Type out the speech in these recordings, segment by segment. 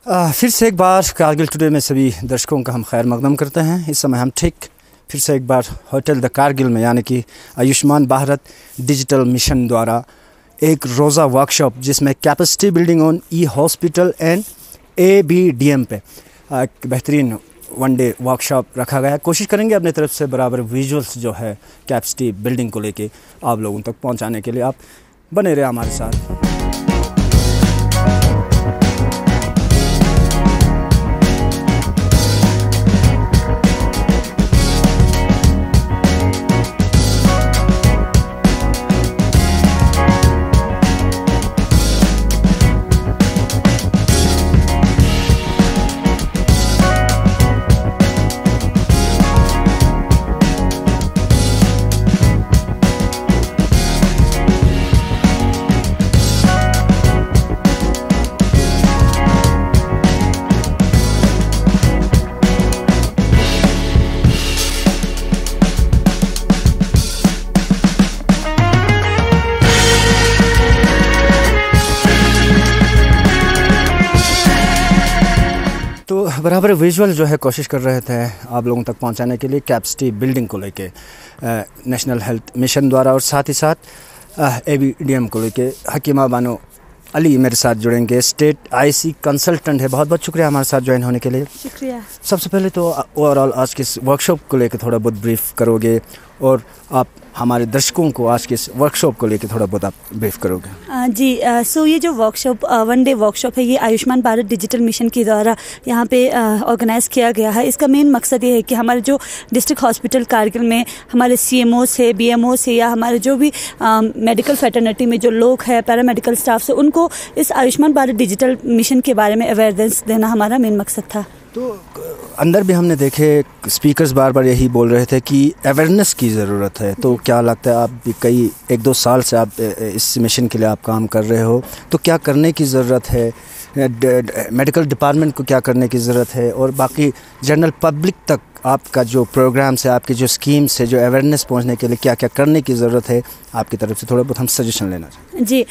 फिर से एक बार कारगिल टुडे में सभी दर्शकों का हम खैर मकदम करते हैं। इस समय हम ठीक फिर से एक बार होटल द कारगिल में यानी कि आयुष्मान भारत डिजिटल मिशन द्वारा एक रोज़ा वर्कशॉप जिसमें capacity building on E hospital and ABDM पे एक बेहतरीन वन डे वर्कशॉप रखा गया है। कोशिश करेंगे अपने तरफ से बराबर विजुअल्स जो है कैपेसिटी बिल्डिंग को लेके आप लोगों तक पहुंचाने के लिए। आप बने रहे हमारे साथ। तो बराबर विजुअल जो है कोशिश कर रहे थे आप लोगों तक पहुंचाने के लिए कैपेसिटी बिल्डिंग को लेके नेशनल हेल्थ मिशन द्वारा, और साथ ही साथ ABDM को लेके हकीमा बानो अली मेरे साथ जुड़ेंगे। स्टेट IC कंसल्टेंट है। बहुत बहुत शुक्रिया हमारे साथ ज्वाइन होने के लिए। शुक्रिया। सबसे पहले तो ओवरऑल आज के इस वर्कशॉप को लेके थोड़ा बहुत ब्रीफ करोगे और आप हमारे दर्शकों को आज के इस वर्कशॉप को लेके थोड़ा बहुत आप ब्रीफ करोगे। जी सो ये जो वर्कशॉप वन डे वर्कशॉप है ये आयुष्मान भारत डिजिटल मिशन के द्वारा यहाँ पे ऑर्गेनाइज़ किया गया है। इसका मेन मकसद ये है कि हमारे जो डिस्ट्रिक्ट हॉस्पिटल कारगिल में हमारे CMO से BMO से या हमारे जो भी मेडिकल फैटर्निटी में जो लोग हैं पैरामेडिकल स्टाफ से उनको इस आयुष्मान भारत डिजिटल मिशन के बारे में अवेयरनेस देना हमारा मेन मकसद था। तो अंदर भी हमने देखे स्पीकर्स बार बार यही बोल रहे थे कि अवेयरनेस की ज़रूरत है। तो क्या लगता है आप भी कई 1-2 साल से आप इस मिशन के लिए आप काम कर रहे हो, तो क्या करने की ज़रूरत है, मेडिकल डिपार्टमेंट को क्या करने की ज़रूरत है, और बाकी जनरल पब्लिक तक आपका जो प्रोग्राम्स है, आपकी जो स्कीम्स है, जो अवेयरनेस पहुंचने के लिए क्या क्या करने की ज़रूरत है, आपकी तरफ से थोड़ा बहुत हम सजेशन लेना चाहिए। जी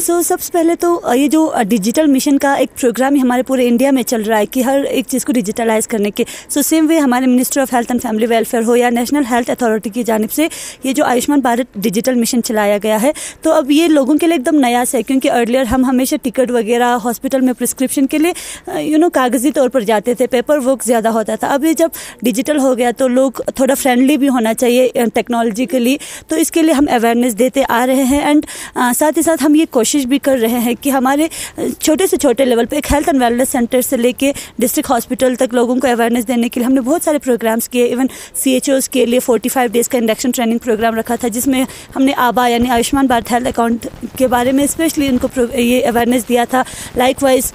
सो सबसे पहले तो ये जो डिजिटल मिशन का एक प्रोग्राम हमारे पूरे इंडिया में चल रहा है कि हर एक चीज़ को डिजिटलाइज करने के। सो सेम वे हमारे ministry of health and family welfare हो या नेशनल हेल्थ अथॉरिटी की जानिब से ये जो आयुष्मान भारत डिजिटल मिशन चलाया गया है, तो अब ये लोगों के लिए एकदम नया है क्योंकि अर्लियर हम हमेशा टिकट वगैरह हॉस्पिटल में प्रिस्क्रिप्शन के लिए कागजी तौर पर जाते थे, पेपर वर्क ज़्यादा होता था। अब ये जब डिजिटल हो गया तो लोग थोड़ा फ्रेंडली भी होना चाहिए टेक्नोलॉजिकली, तो इसके लिए हम अवेयरनेस देते आ रहे हैं। एंड साथ ही साथ हम ये कोशिश भी कर रहे हैं कि हमारे छोटे से छोटे लेवल पे एक हेल्थ एंड वेलनेस सेंटर से लेके डिस्ट्रिक्ट हॉस्पिटल तक लोगों को अवेयरनेस देने के लिए हमने बहुत सारे प्रोग्राम्स किए। इवन CHOs के लिए 45 डेज़ का इंडक्शन ट्रेनिंग प्रोग्राम रखा था जिसमें हमने आबा यानी आयुष्मान भारत हेल्थ अकाउंट के बारे में स्पेशली उनको ये अवेयरनेस दिया था। लाइकवाइज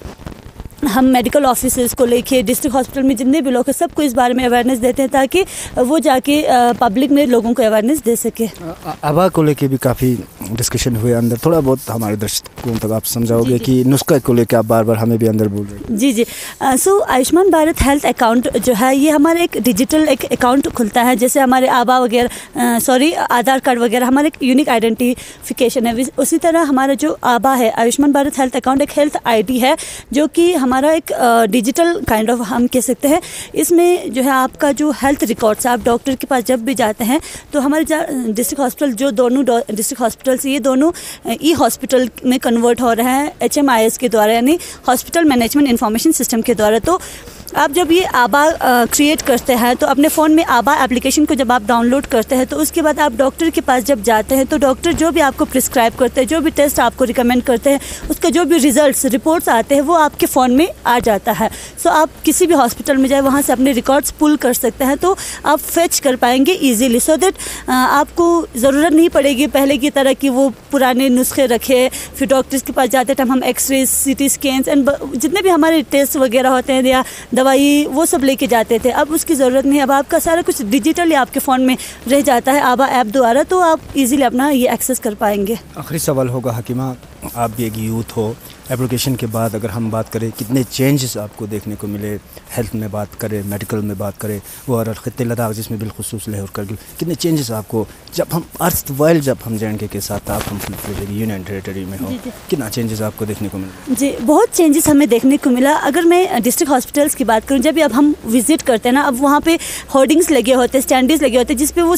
हम मेडिकल ऑफिसर्स को लेके डिस्ट्रिक्ट हॉस्पिटल में जितने भी लोग हैं सबको इस बारे में अवेयरनेस देते हैं ताकि वो जाके पब्लिक में लोगों को अवेयरनेस दे सके। आबा को लेके भी काफ़ी डिस्कशन हुए अंदर, थोड़ा बहुत हमारे दर्शकों तक आप समझाओगे कि नुस्खा को लेके आप बार बार हमें भी अंदर बोल रहे हैं। जी सो आयुष्मान भारत हेल्थ अकाउंट जो है ये हमारा एक डिजिटल एक अकाउंट खुलता है। जैसे हमारे आबा वगैरह आधार कार्ड वगैरह हमारे एक यूनिक आइडेंटिफिकेशन है, उसी तरह हमारा जो आबा है आयुष्मान भारत हेल्थ अकाउंट एक हेल्थ ID है जो कि हमारा एक डिजिटल काइंड ऑफ हम कह सकते हैं। इसमें जो है आपका जो हेल्थ रिकॉर्ड्स आप डॉक्टर के पास जब भी जाते हैं तो हमारे डिस्ट्रिक्ट हॉस्पिटल जो दोनों डिस्ट्रिक्ट हॉस्पिटल से ये दोनों ई हॉस्पिटल में कन्वर्ट हो रहे हैं HMIS के द्वारा यानी हॉस्पिटल मैनेजमेंट इंफॉर्मेशन सिस्टम के द्वारा। तो आप जब ये आबा क्रिएट करते हैं तो अपने फ़ोन में आबा एप्लीकेशन को जब आप डाउनलोड करते हैं तो उसके बाद आप डॉक्टर के पास जब जाते हैं तो डॉक्टर जो भी आपको प्रिस्क्राइब करते हैं, जो भी टेस्ट आपको रिकमेंड करते हैं, उसका जो भी रिपोर्ट्स आते हैं वो आपके फ़ोन में आ जाता है। सो आप किसी भी हॉस्पिटल में जाए वहाँ से अपने रिकॉर्ड्स पुल कर सकते हैं, तो आप फेच कर पाएंगे ईजीली, सो दैट आपको ज़रूरत नहीं पड़ेगी पहले की तरह कि वो पुराने नुस्खे रखे फिर डॉक्टर्स के पास जाते टाइम हम एक्सरे CT स्कैन्स एंड जितने भी हमारे टेस्ट वगैरह होते हैं या दवाई वो सब लेके जाते थे। अब उसकी ज़रूरत नहीं, अब आपका सारा कुछ डिजिटली आपके फ़ोन में रह जाता है आबा ऐप द्वारा, तो आप इजीली अपना ये एक्सेस कर पाएंगे। आखिरी सवाल होगा हकीमा, आप भी एक यूथ हो, एप्लीकेशन के बाद अगर हम बात करें कितने चेंजेस आपको देखने को मिले, हेल्थ में बात करें, मेडिकल में बात करें, और खित्ते लद्दाख जिसमें बिलखुसूस लेह और करगिल, कितने चेंजेस आपको जब हम अर्थ वाइल जब हम JNK के साथ आप हम यूनियन टेरेटरी में हो, कितना चेंजेस आपको देखने को मिला? जी, बहुत चेंजेस हमें देखने को मिला। अगर मैं डिस्ट्रिक्ट हॉस्पिटल्स की बात करूं, जब अब हम विजिट करते हैं ना, अब वहाँ पे होर्डिंग्स लगे होते हैं, स्टैंडीज लगे होते हैं, जिस पे वो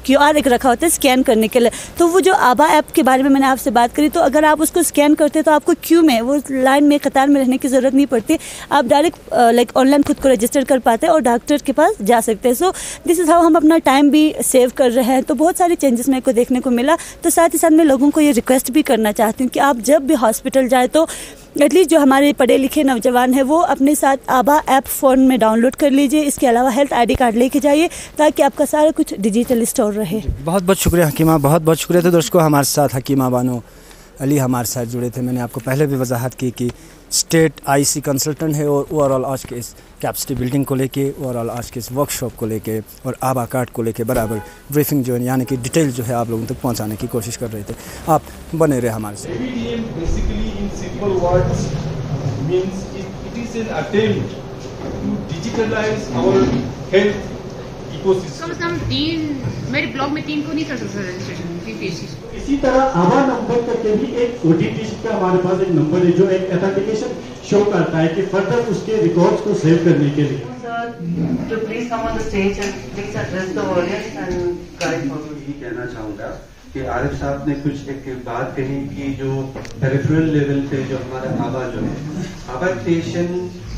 QR एक रखा होता है स्कैन करने के लिए। तो वो जो आबा ऐप के बारे में मैंने आपसे बात करी, तो अगर आप उसको स्कैन करते तो आपको क्यू में, वो लाइन में, कतार में रहने की ज़रूरत नहीं पड़ती। आप डायरेक्ट लाइक ऑनलाइन खुद को रजिस्टर कर पाते हैं और डॉक्टर के पास जा सकते हैं। सो दिस इज़ हाउ हम अपना टाइम भी सेव कर रहे हैं। तो बहुत सारे चेंजेस मेरे को देखने को मिला। तो साथ ही साथ मैं लोगों को ये रिक्वेस्ट भी करना चाहती हूँ कि आप जब भी हॉस्पिटल जाए तो एटलीस्ट जो हमारे पढ़े लिखे नौजवान हैं वो अपने साथ आबा ऐप फ़ोन में डाउनलोड कर लीजिए। इसके अलावा हेल्थ ID कार्ड लेके जाइए ताकि आपका सारा कुछ डिजिटल स्टोर रहे। बहुत बहुत शुक्रिया हकीमा, बहुत बहुत शुक्रिया। तो दर्शकों, हमारे साथ हकीमा बानो अली हमारे साथ जुड़े थे। मैंने आपको पहले भी वजाहत की कि स्टेट IC कंसल्टेंट है और ओवरऑल आज के इस कैपेसिटी बिल्डिंग को लेके, ओवरऑल आज के इस वर्कशॉप को लेके और आबा कार्ड को लेके बराबर ब्रीफिंग जो है, यानी कि डिटेल जो है आप लोगों तक पहुंचाने की कोशिश कर रहे थे। आप बने रहे हमारे साथ। ABDM basically in simple words means it is an attempt to digitalize our health ecosystem. कम से कम 3 मेरे ब्लॉग में 3 को नहीं कर सकता रजिस्ट्रेशन 3 पेजेस। इसी तरह आबा नंबर करके भी एक OTP का हमारे पास एक नंबर है जो एक ऑथेंटिकेशन शो करता है कि फर्दर उसके रिकॉर्ड्स को सेव करने के लिए। तो please come on the stage and please address the audience and guide for. यही कहना चाहूँगा कि आरिफ साहब ने कुछ एक बात कही कि जो पेरिफेरल लेवल पे जो हमारा आबा जो है, आबा स्टेशन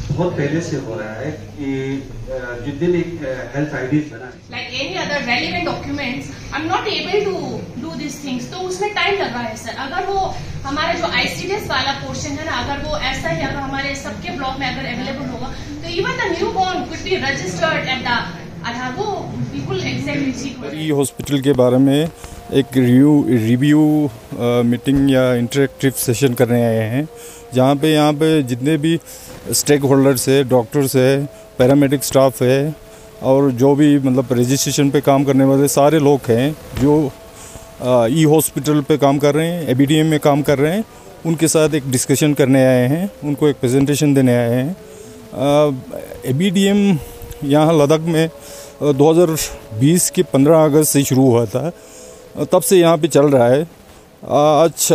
बहुत पहले से हो रहा है कि जिस दिन एक हेल्थ ID बना like any other relevant documents I am not able to do this things, तो उसमें टाइम लग रहा है सर। अगर वो हमारा जो ICDS वाला पोर्शन है ना, अगर वो ऐसा ही अगर हमारे सबके ब्लॉक में अगर अवेलेबल होगा तो even the new born could be registered at the Aadhaar, वो people exactly see. E hospital के बारे में एक रिव्यू मीटिंग या इंटरेक्टिव सेशन करने आए हैं, जहाँ पे यहाँ पे जितने भी स्टेक होल्डर्स है, डॉक्टर्स है, पैरामेडिक स्टाफ है और जो भी मतलब रजिस्ट्रेशन पे काम करने वाले सारे लोग हैं जो ई हॉस्पिटल पे काम कर रहे हैं, ABDM में काम कर रहे हैं, उनके साथ एक डिस्कशन करने आए हैं, उनको एक प्रेजेंटेशन देने आए हैं। ABDM यहाँ लद्दाख में 2020 के 15 अगस्त से शुरू हुआ था, तब से यहाँ पे चल रहा है। आज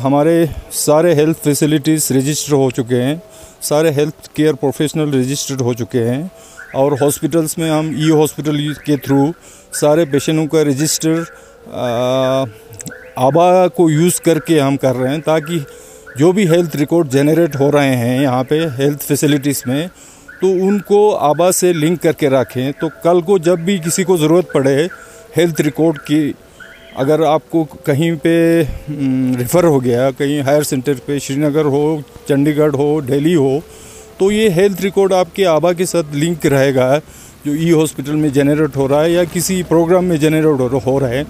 हमारे सारे हेल्थ फैसिलिटीज़ रजिस्टर हो चुके हैं, सारे हेल्थ केयर प्रोफेशनल रजिस्टर्ड हो चुके हैं और हॉस्पिटल्स में हम ई हॉस्पिटल के थ्रू सारे पेशेंटों का रजिस्टर आबा को यूज़ करके हम कर रहे हैं, ताकि जो भी हेल्थ रिकॉर्ड जनरेट हो रहे हैं यहाँ पे हेल्थ फैसिलिटीज़ में, तो उनको आबा से लिंक करके रखें। तो कल को जब भी किसी को ज़रूरत पड़े हेल्थ रिकॉर्ड की, अगर आपको कहीं पे रेफ़र हो गया, कहीं हायर सेंटर पे, श्रीनगर हो, चंडीगढ़ हो, दिल्ली हो, तो ये हेल्थ रिकॉर्ड आपके आबा के साथ लिंक रहेगा जो ई हॉस्पिटल में जनरेट हो रहा है या किसी प्रोग्राम में जनरेट हो रहा है।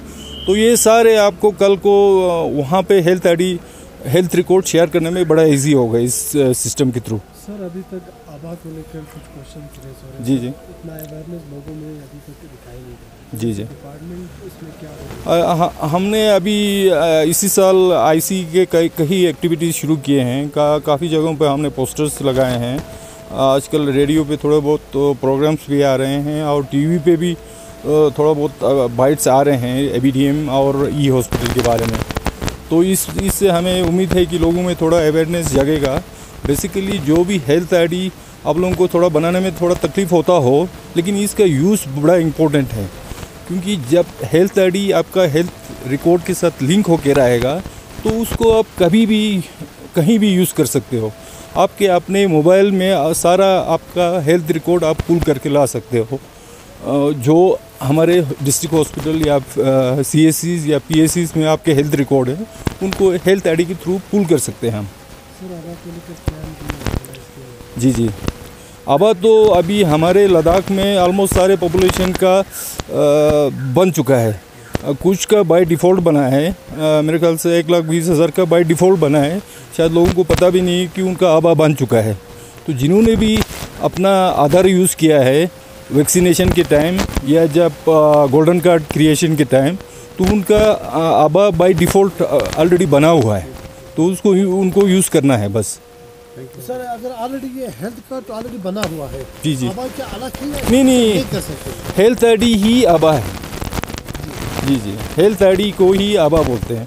तो ये सारे आपको कल को वहाँ पे health ID, health record share करने में बड़ा इजी होगा इस सिस्टम के थ्रू। सर, अभी तक आबा को लेकर कुछ क्वेश्चन रेज हो रहे हैं। जी जी, इतना अवेयरनेस लोगों में अभी तक दिखाई नहीं दे। जी जी, डिपार्टमेंट इसमें क्या हमने अभी इसी साल IC के कई एक्टिविटीज़ शुरू किए हैं। काफ़ी जगहों पे हमने पोस्टर्स लगाए हैं। आजकल रेडियो पे थोड़े बहुत प्रोग्राम्स भी आ रहे हैं और TV पे भी थोड़ा बहुत बाइट्स आ रहे हैं ABDM और ई हॉस्पिटल के बारे में। तो इससे हमें उम्मीद है कि लोगों में थोड़ा अवेयरनेस जगेगा। बेसिकली जो भी हेल्थ ID आप लोगों को थोड़ा बनाने में थोड़ा तकलीफ़ होता हो, लेकिन इसका यूज़ बड़ा इम्पोर्टेंट है, क्योंकि जब हेल्थ ID आपका हेल्थ रिकॉर्ड के साथ लिंक होकर रहेगा तो उसको आप कभी भी कहीं भी यूज़ कर सकते हो। आपके अपने मोबाइल में सारा आपका हेल्थ रिकॉर्ड आप पुल करके ला सकते हो। जो हमारे डिस्ट्रिक्ट हॉस्पिटल या CSCs या PSCs में आपके हेल्थ रिकॉर्ड है, उनको हेल्थ ID के थ्रू पुल कर सकते हैं हम। जी जी, आबा तो अभी हमारे लद्दाख में ऑलमोस्ट सारे पॉपुलेशन का बन चुका है। कुछ का बाय डिफ़ॉल्ट बना है, मेरे ख्याल से 1,20,000 का बाय डिफ़ॉल्ट बना है। शायद लोगों को पता भी नहीं कि उनका आबा बन चुका है। तो जिन्होंने भी अपना आधार यूज़ किया है वैक्सीनेशन के टाइम या जब गोल्डन कार्ड क्रिएशन के टाइम, तो उनका आबा बाय डिफ़ॉल्ट ऑलरेडी बना हुआ है। तो उसको उनको यूज़ करना है बस। सर अगर ऑलरेडी ये हेल्थ कार्ड तो ऑलरेडी बना हुआ है, जी जी, आबा क्या अलग है? नहीं कर सकते, हेल्थ आईडी ही आबा है। जी जी, हेल्थ आईडी को ही आबा बोलते हैं।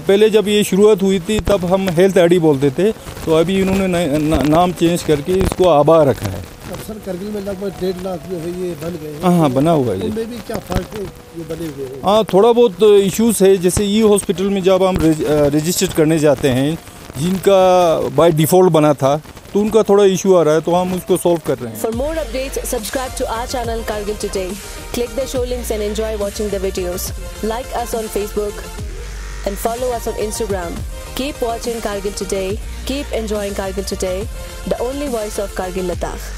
पहले जब ये शुरुआत हुई थी तब हम हेल्थ आईडी बोलते थे, तो अभी इन्होंने नाम चेंज करके इसको आबा रखा है। अब सर करगिल में लगभग 1.5 लाख जो है ये बन गए हैं। हाँ, बना हुआ है। उनमें भी क्या फर्क है ये बने हुए हैं? हाँ, थोड़ा बहुत इश्यूज है, जैसे ई हॉस्पिटल में जब हम रजिस्टर करने जाते हैं, जिनका बाय डिफ़ॉल्ट बना था, तो उनका थोड़ा इशू आ रहा है, तो हम उसको सॉल्व कर रहे हैं। For more updates, subscribe to our channel Kargil Today. Click the show links and enjoy watching the videos. Like us on Facebook and follow us on Instagram. Keep watching Kargil Today. Keep enjoying Kargil Today, the only voice of Kargil Ladakh.